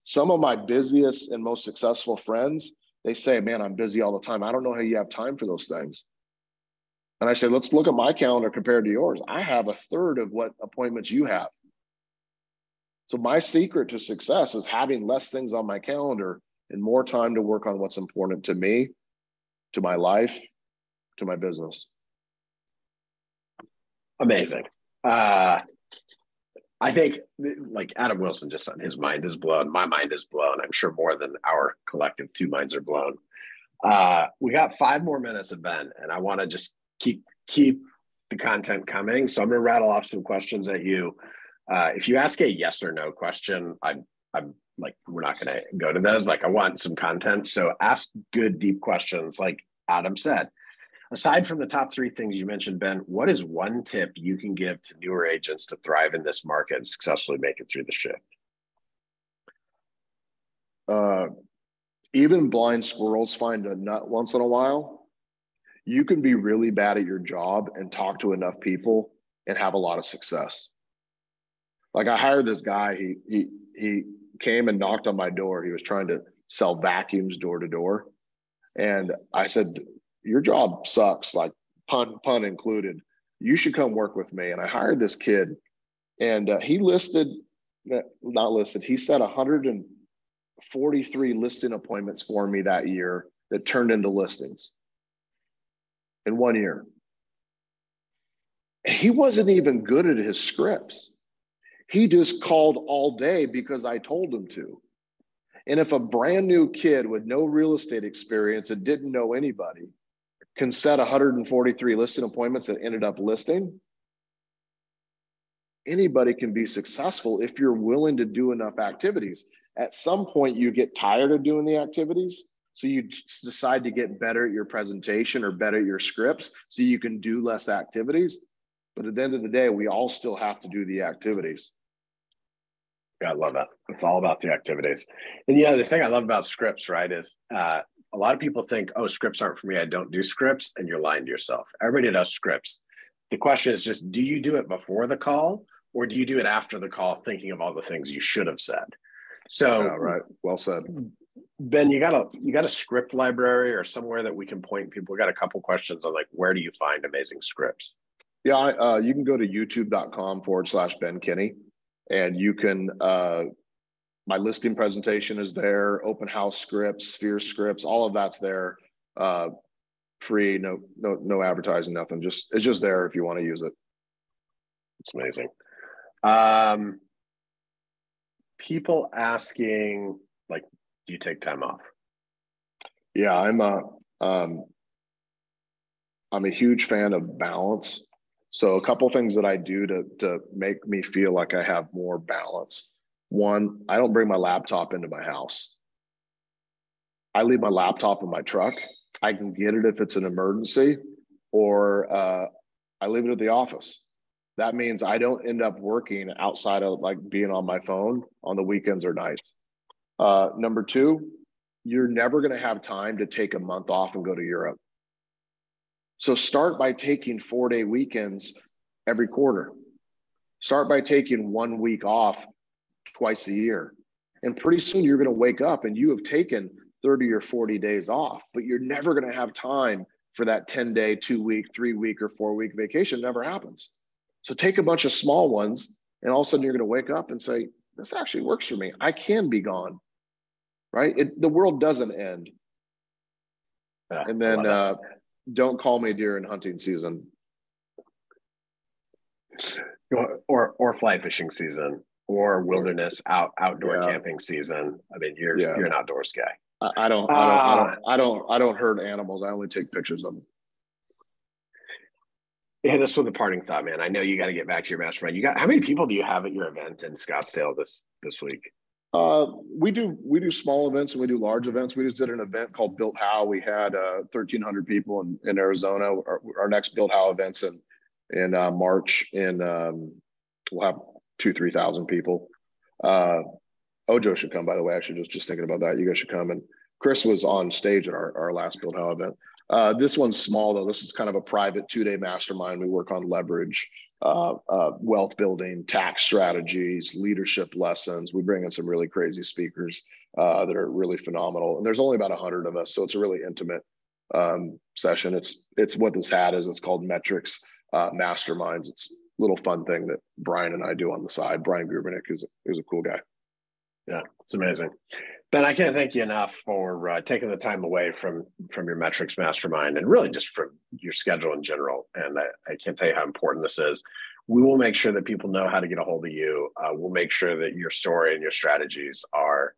Some of my busiest and most successful friends, they say, man, I'm busy all the time. I don't know how you have time for those things. And I say, let's look at my calendar compared to yours. I have 1/3 of what appointments you have. So my secret to success is having less things on my calendar and more time to work on what's important to me, to my life, to my business. Amazing. I think like Adam Wilson just said, his mind is blown. My mind is blown. I'm sure more than our collective two minds are blown. We got 5 more minutes of Ben, and I want to just keep the content coming. So I'm going to rattle off some questions at you. If you ask a yes or no question, I'm like, we're not going to go to those. Like, I want some content. So ask good, deep questions, like Adam said. Aside from the top 3 things you mentioned, Ben, what is one tip you can give to newer agents to thrive in this market and successfully make it through the shift? Even blind squirrels find a nut once in a while. You can be really bad at your job and talk to enough people and have a lot of success. Like, I hired this guy. He came and knocked on my door. He was trying to sell vacuums door to door. And I said, your job sucks, like pun included. You should come work with me. And I hired this kid, and he set 143 listing appointments for me that year that turned into listings in 1 year. And he wasn't even good at his scripts. He just called all day because I told him to. And if a brand new kid with no real estate experience and didn't know anybody can set 143 listing appointments that ended up listing, anybody can be successful if you're willing to do enough activities. At some point, you get tired of doing the activities, so you decide to get better at your presentation or better at your scripts so you can do less activities. But at the end of the day, we all still have to do the activities. Yeah, I love that. It's all about the activities. And the thing I love about scripts, right, is a lot of people think, oh, scripts aren't for me. I don't do scripts. And you're lying to yourself. Everybody does scripts. The question is just, do you do it before the call, or do you do it after the call thinking of all the things you should have said? So, right. Well said. Ben, you got a script library or somewhere that we can point people? We got a couple questions on, like, where do you find amazing scripts? Yeah, you can go to youtube.com/Ben Kinney, and you can, my listing presentation is there, open house scripts, sphere scripts, all of that's there, free, no advertising, nothing. It's just there if you want to use it. It's amazing. People asking, like, do you take time off? Yeah, I'm a huge fan of balance. So a couple things that I do to make me feel like I have more balance. One, I don't bring my laptop into my house. I leave my laptop in my truck. I can get it if it's an emergency, or I leave it at the office. That means I don't end up working outside of, like, being on my phone on the weekends or nights. Number 2, you're never going to have time to take a month off and go to Europe. So start by taking 4-day weekends every quarter. Start by taking 1 week off twice a year. And pretty soon you're going to wake up and you have taken 30 or 40 days off, but you're never going to have time for that 10-day, 2-week, 3-week, or 4-week vacation. It never happens. So take a bunch of small ones, and all of a sudden you're going to wake up and say, this actually works for me. I can be gone, right? The world doesn't end. And then don't call me during hunting season. Or fly fishing season, or wilderness outdoor camping season. I mean, you're an outdoors guy. I don't hurt animals. I only take pictures of them. Hit us with a parting thought, man. I know you got to get back to your mastermind. How many people do you have at your event in Scottsdale this week? We do small events and we do large events. We just did an event called Built How. We had 1,300 people in Arizona. Our next Built How events in March, and we'll have 2,000-3,000 people. Ojo should come, by the way. Actually, just thinking about that. You guys should come. And Chris was on stage at our last Built How event. This one's small, though. This is kind of a private 2-day mastermind. We work on leverage, wealth building, tax strategies, leadership lessons. We bring in some really crazy speakers that are really phenomenal. And there's only about 100 of us, so it's a really intimate session. It's what this hat is. It's called Metrics Masterminds. It's a little fun thing that Brian and I do on the side. Brian Gubernick is a cool guy. Yeah, it's amazing. Ben, I can't thank you enough for taking the time away from your metrics mastermind, and really just from your schedule in general. And I can't tell you how important this is. We will make sure that people know how to get a hold of you. We'll make sure that your story and your strategies are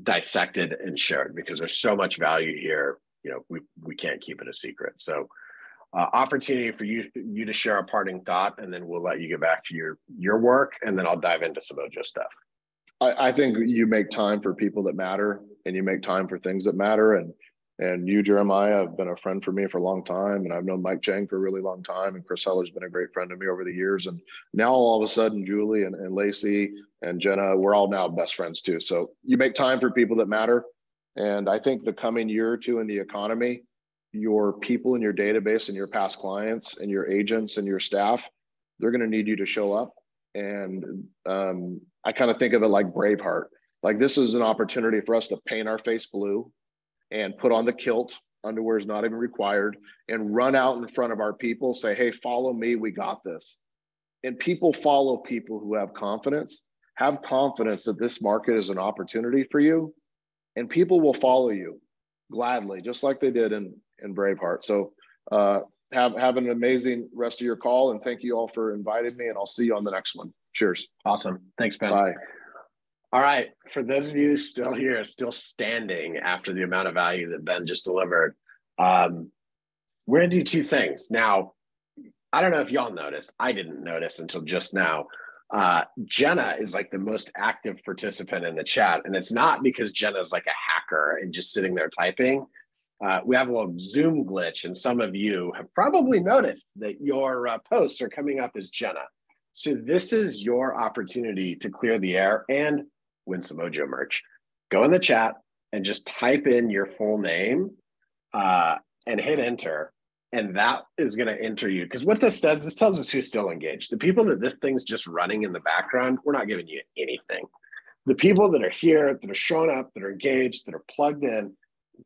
dissected and shared, because there's so much value here. We can't keep it a secret. So opportunity for you to share a parting thought, and then we'll let you get back to your work, and then I'll dive into some Ojo stuff. I think you make time for people that matter, and you make time for things that matter. And you, Jeremiah, have been a friend for me for a long time, and I've known Mike Chang for a really long time, and Chris Heller's been a great friend to me over the years. And now all of a sudden, Julie and Lacey and Jenna, we're all now best friends too. So you make time for people that matter. And I think the coming year or two in the economy, your people in your database and your past clients and your agents and your staff, they're going to need you to show up. And I kind of think of it like Braveheart. Like, this is an opportunity for us to paint our face blue and put on the kilt. Underwear is not even required, and run out in front of our people, say, hey, follow me, we got this. And people follow people who have confidence. Have confidence that this market is an opportunity for you, and people will follow you gladly, just like they did in Braveheart. So have an amazing rest of your call, and thank you all for inviting me, and I'll see you on the next one. Cheers. Awesome. Thanks, Ben. Bye. All right. For those of you still here, still standing after the amount of value that Ben just delivered, we're going to do two things. Now, I don't know if y'all noticed. I didn't notice until just now. Jenna is like the most active participant in the chat. And it's not because Jenna's like a hacker and just sitting there typing. We have a little Zoom glitch, and some of you have probably noticed that your posts are coming up as Jenna. So this is your opportunity to clear the air and win some Ojo merch. Go in the chat and just type in your full name and hit enter. And that is going to enter you. Because what this does, this tells us who's still engaged. The people that this thing's just running in the background, we're not giving you anything. The people that are here, that are showing up, that are engaged, that are plugged in,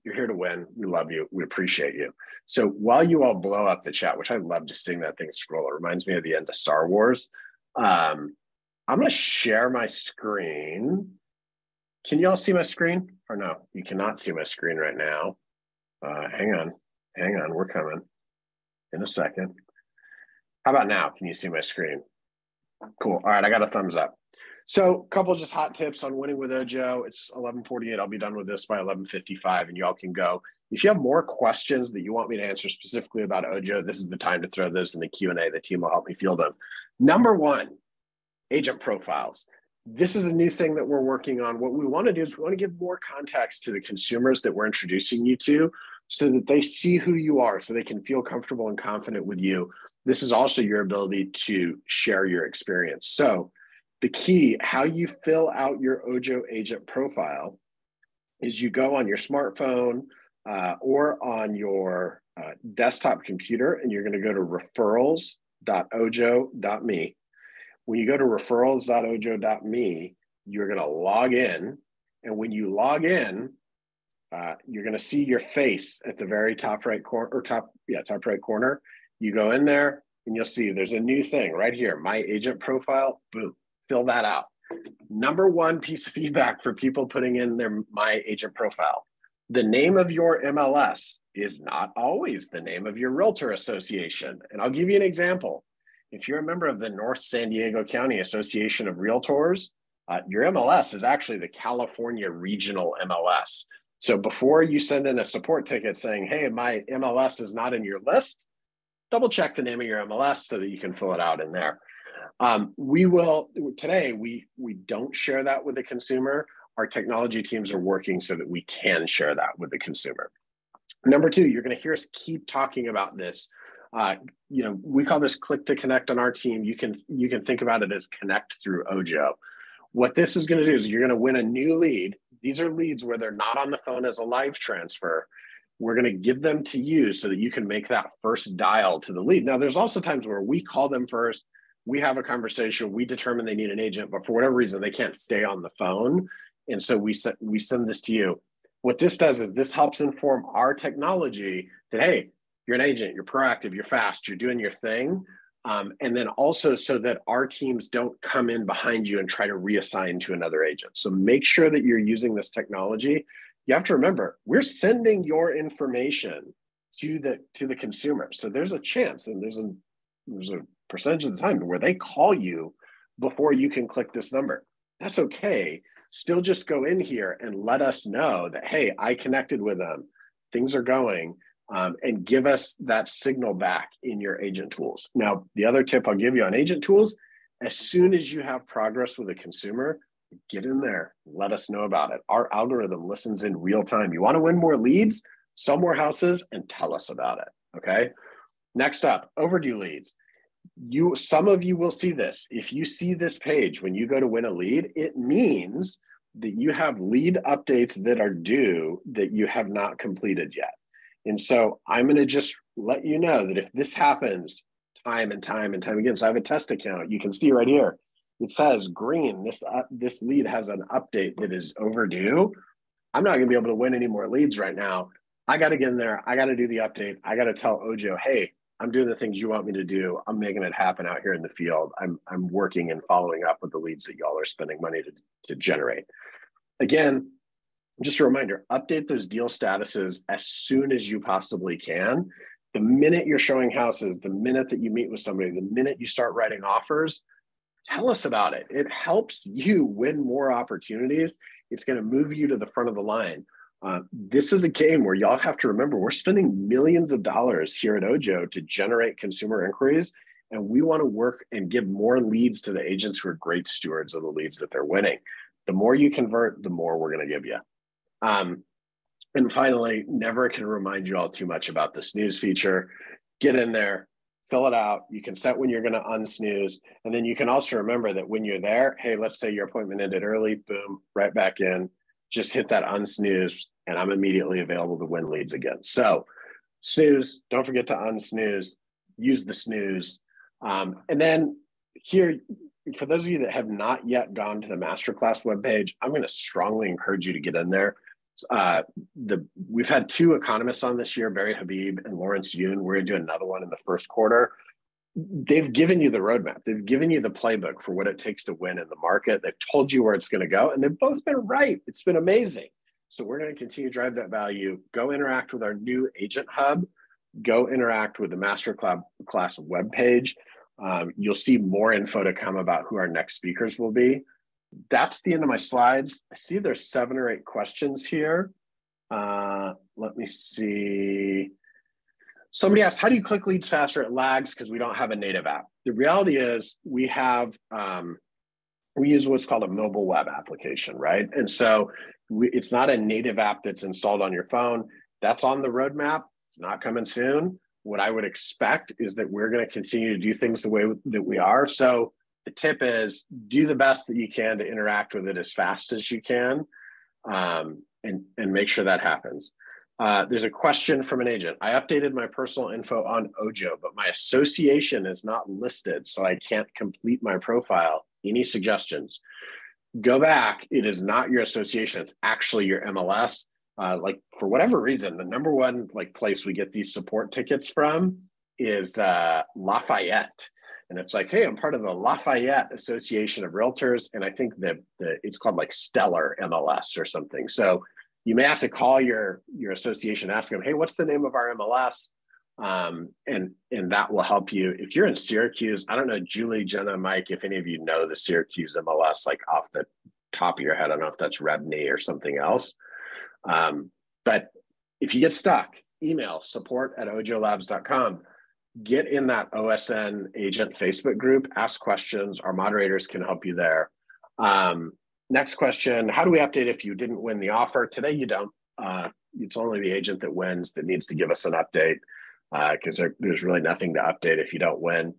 you're here to win. We love you. We appreciate you. So while you all blow up the chat, which I love just seeing that thing scroll, it reminds me of the end of Star Wars. I'm going to share my screen. Can you all see my screen? Or no, you cannot see my screen right now. Hang on. We're coming in a second. How about now? Can you see my screen? Cool. All right, I got a thumbs up. So a couple just hot tips on winning with Ojo. It's 11:48. I'll be done with this by 11:55, and y'all can go. If you have more questions that you want me to answer specifically about Ojo, this is the time to throw those in the Q&A. The team will help me field them. Number one, agent profiles. This is a new thing that we're working on. What we want to do is we want to give more context to the consumers that we're introducing you to, so that they see who you are, so they can feel comfortable and confident with you. This is also your ability to share your experience. So the key, how you fill out your Ojo agent profile, is you go on your smartphone or on your desktop computer, and you're going to go to referrals.ojo.me. When you go to referrals.ojo.me, you're going to log in. And when you log in, you're going to see your face at the very top right corner, or top right corner. You go in there and you'll see there's a new thing right here, my agent profile. Boom, fill that out. Number one piece of feedback for people putting in their my agent profile: the name of your MLS is not always the name of your realtor association. And I'll give you an example. If you're a member of the North San Diego County Association of Realtors, your MLS is actually the California Regional MLS. So before you send in a support ticket saying, hey, my MLS is not in your list, double check the name of your MLS so that you can fill it out in there. Today, we don't share that with the consumer. Our technology teams are working so that we can share that with the consumer. Number two, you're going to hear us keep talking about this. We call this click to connect on our team. You can think about it as connect through Ojo. What this is going to do is you're going to win a new lead. These are leads where they're not on the phone as a live transfer. We're going to give them to you so that you can make that first dial to the lead. Now, there's also times where we call them first, we have a conversation, we determine they need an agent, but for whatever reason, they can't stay on the phone. And so we send this to you. What this does is this helps inform our technology that, hey, you're an agent, you're proactive, you're fast, you're doing your thing. And then also so that our teams don't come in behind you and try to reassign to another agent. So make sure that you're using this technology. You have to remember, we're sending your information to the consumer. So there's a chance, and there's a percentage of the time where they call you before you can click this number. That's okay. Still just go in here and let us know that, hey, I connected with them, things are going, and give us that signal back in your agent tools. Now, the other tip I'll give you on agent tools, as soon as you have progress with a consumer, get in there, let us know about it. Our algorithm listens in real time. You want to win more leads, sell more houses, and tell us about it, okay? Next up, overdue leads. Some of you will see this. If you see this page when you go to win a lead, it means that you have lead updates that are due that you have not completed yet. And so I'm going to just let you know that if this happens time and time and time again, so I have a test account, you can see right here, it says green, this lead has an update that is overdue. I'm not going to be able to win any more leads right now. I got to get in there. I got to do the update. I got to tell Ojo, hey, I'm doing the things you want me to do. I'm making it happen out here in the field. I'm working and following up with the leads that y'all are spending money to generate. Again, just a reminder, update those deal statuses as soon as you possibly can. The minute you're showing houses, the minute that you meet with somebody, the minute you start writing offers, tell us about it. It helps you win more opportunities. It's going to move you to the front of the line. This is a game where y'all have to remember we're spending millions of dollars here at Ojo to generate consumer inquiries, and we want to work and give more leads to the agents who are great stewards of the leads that they're winning. The more you convert, the more we're going to give you. And finally, never can remind you all too much about the snooze feature. Get in there, fill it out. You can set when you're going to unsnooze. And then you can also remember that when you're there, hey, let's say your appointment ended early, boom, right back in. Just hit that unsnooze, and I'm immediately available to win leads again. So snooze, don't forget to unsnooze, use the snooze. And then here, for those of you that have not yet gone to the masterclass webpage, I'm going to strongly encourage you to get in there. We've had two economists on this year, Barry Habib and Lawrence Yoon. We're going to do another one in the first quarter. They've given you the roadmap. They've given you the playbook for what it takes to win in the market. They've told you where it's going to go, and they've both been right. It's been amazing. So we're going to continue to drive that value. Go interact with our new agent hub. Go interact with the masterclass webpage. You'll see more info to come about who our next speakers will be. That's the end of my slides. I see there's 7 or 8 questions here. Let me see. Somebody asked, how do you click leads faster? It lags because we don't have a native app. The reality is we have, we use what's called a mobile web application, right? And so it's not a native app that's installed on your phone. That's on the roadmap. It's not coming soon. What I would expect is that we're going to continue to do things the way that we are. So the tip is do the best that you can to interact with it as fast as you can, and make sure that happens. There's a question from an agent. I updated my personal info on Ojo, but my association is not listed, so I can't complete my profile. Any suggestions? Go back. It is not your association. It's actually your MLS. Like for whatever reason, the number one place we get these support tickets from is Lafayette. And it's like, hey, I'm part of the Lafayette Association of Realtors. And I think that it's called like Stellar MLS or something. So you may have to call your association, ask them, hey, what's the name of our MLS? And that will help you. If you're in Syracuse, I don't know, Julie, Jenna, Mike, if any of you know the Syracuse MLS, like off the top of your head, I don't know if that's Rebney or something else. But if you get stuck, email support@ojolabs.com. Get in that OSN agent Facebook group, ask questions. Our moderators can help you there. Next question, how do we update if you didn't win the offer? Today, you don't. It's only the agent that wins that needs to give us an update because there's really nothing to update if you don't win.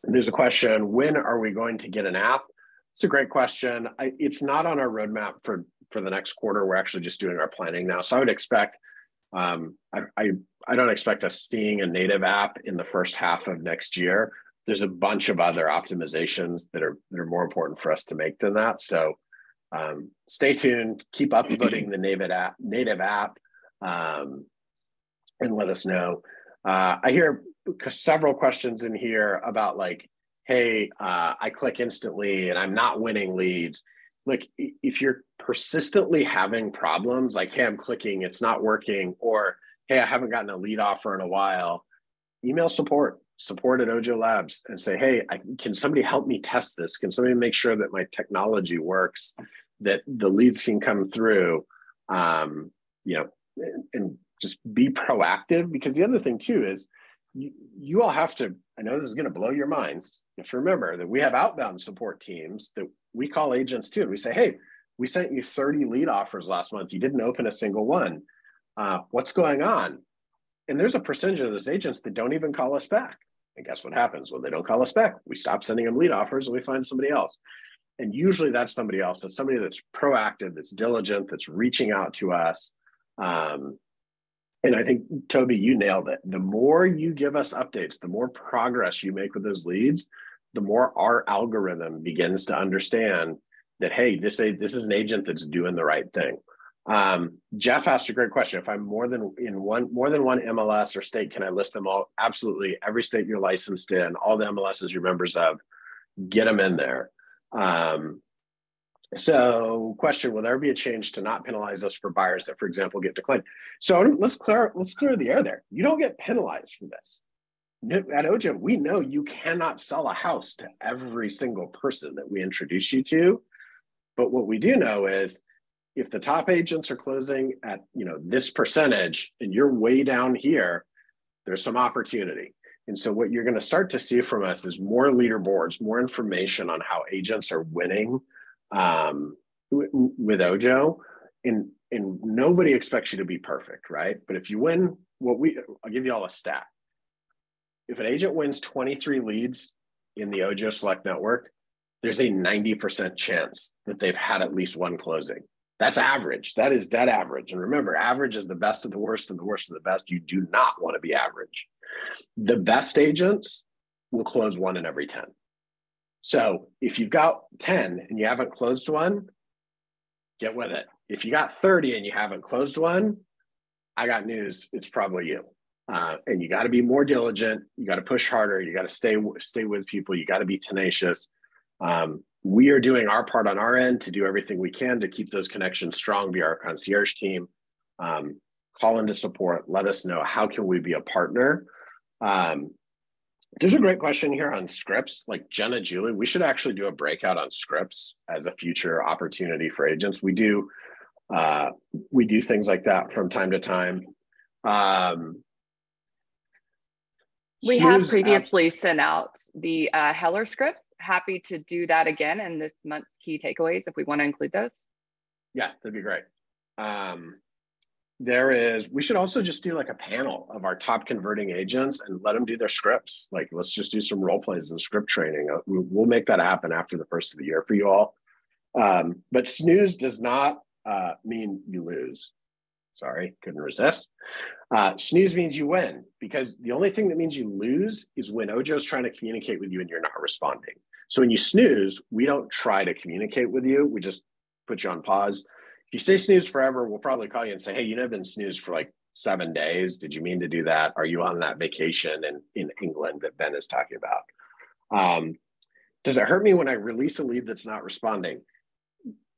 There's a question, when are we going to get an app? It's a great question. It's not on our roadmap for the next quarter. We're actually just doing our planning now. So I would expect, I don't expect us seeing a native app in the first half of next year. There's a bunch of other optimizations that are more important for us to make than that. So stay tuned, keep upvoting the native app, and let us know. I hear several questions in here about like, hey, I click instantly and I'm not winning leads. Like if you're persistently having problems, like, hey, I'm clicking, it's not working, or hey, I haven't gotten a lead offer in a while, email support. support at Ojo Labs and say, hey, can somebody help me test this? Can somebody make sure that my technology works, that the leads can come through, and just be proactive? Because the other thing too is you all have to, I know this is going to blow your minds, you have to remember that we have outbound support teams that we call agents too. And we say, hey, we sent you 30 lead offers last month. You didn't open a single one. What's going on? And there's a percentage of those agents that don't even call us back. And guess what happens? When they don't call us back, we stop sending them lead offers and we find somebody else. And usually that's somebody else. That's somebody that's proactive, that's diligent, that's reaching out to us. And I think, Toby, you nailed it. The more you give us updates, the more progress you make with those leads, the more our algorithm begins to understand that, hey, this is an agent that's doing the right thing. Jeff asked a great question. If I'm more than one MLS or state, can I list them all? Absolutely. Every state you're licensed in, all the MLSs you're members of, get them in there. So question, will there be a change to not penalize us for buyers that, for example, get declined? So let's clear the air there. You don't get penalized for this. At Ojo, we know you cannot sell a house to every single person that we introduce you to. But what we do know is if the top agents are closing at this percentage and you're way down here, there's some opportunity. And so what you're going to start to see from us is more leaderboards, more information on how agents are winning with Ojo. And nobody expects you to be perfect, right? But if you win, I'll give you all a stat. If an agent wins 23 leads in the Ojo Select Network, there's a 90% chance that they've had at least one closing. That's average. That is dead average. And remember, average is the best of the worst and the worst of the best. You do not want to be average. The best agents will close 1 in every 10. So if you've got 10 and you haven't closed one, get with it. If you got 30 and you haven't closed one, I got news. It's probably you. And you got to be more diligent. You got to push harder. You got to stay with people. You got to be tenacious. We are doing our part on our end to do everything we can to keep those connections strong via our concierge team. Call into support. Let us know, how can we be a partner? There's a great question here on scripts, like Jenna, Julie. We should actually do a breakout on scripts as a future opportunity for agents. We do things like that from time to time. We have previously sent out the Heller scripts. Happy to do that again in this month's key takeaways if we want to include those. Yeah, that'd be great. We should also just do like a panel of our top converting agents and let them do their scripts. Like, let's just do some role plays and script training. We'll make that happen after the first of the year for you all. But snooze does not mean you lose. Sorry, couldn't resist. Snooze means you win, because the only thing that means you lose is when Ojo's trying to communicate with you and you're not responding. So when you snooze, we don't try to communicate with you. We just put you on pause. If you say snooze forever, we'll probably call you and say, hey, you've been snoozed for like 7 days. Did you mean to do that? Are you on that vacation in England that Ben is talking about? Does it hurt me when I release a lead that's not responding?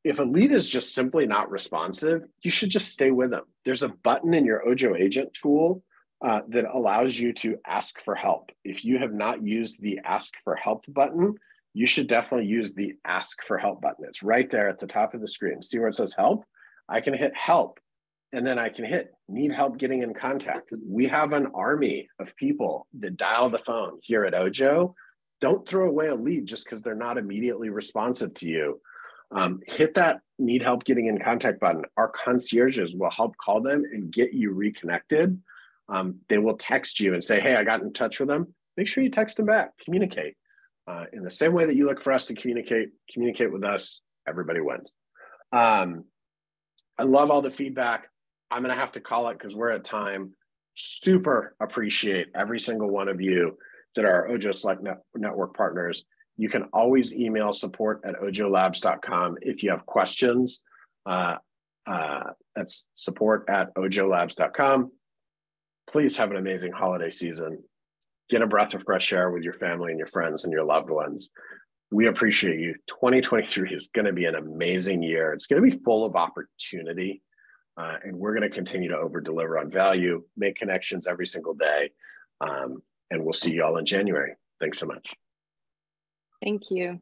If a lead is just simply not responsive, you should just stay with them. There's a button in your Ojo agent tool that allows you to ask for help. If you have not used the ask for help button, you should definitely use the ask for help button. It's right there at the top of the screen. See where it says help? I can hit help, and then I can hit need help getting in contact. We have an army of people that dial the phone here at Ojo. Don't throw away a lead just because they're not immediately responsive to you. Hit that need help getting in contact button. Our concierges will help call them and get you reconnected. They will text you and say, hey, I got in touch with them. Make sure you text them back, communicate. In the same way that you look for us to communicate with us, everybody wins. I love all the feedback. I'm going to have to call it because we're at time. Super appreciate every single one of you that are Ojo Select Network partners. You can always email support@ojolabs.com if you have questions. That's support@ojolabs.com. Please have an amazing holiday season. Get a breath of fresh air with your family and your friends and your loved ones. We appreciate you. 2023 is going to be an amazing year. It's going to be full of opportunity, and we're going to continue to over-deliver on value, make connections every single day. and we'll see y'all in January. Thanks so much. Thank you.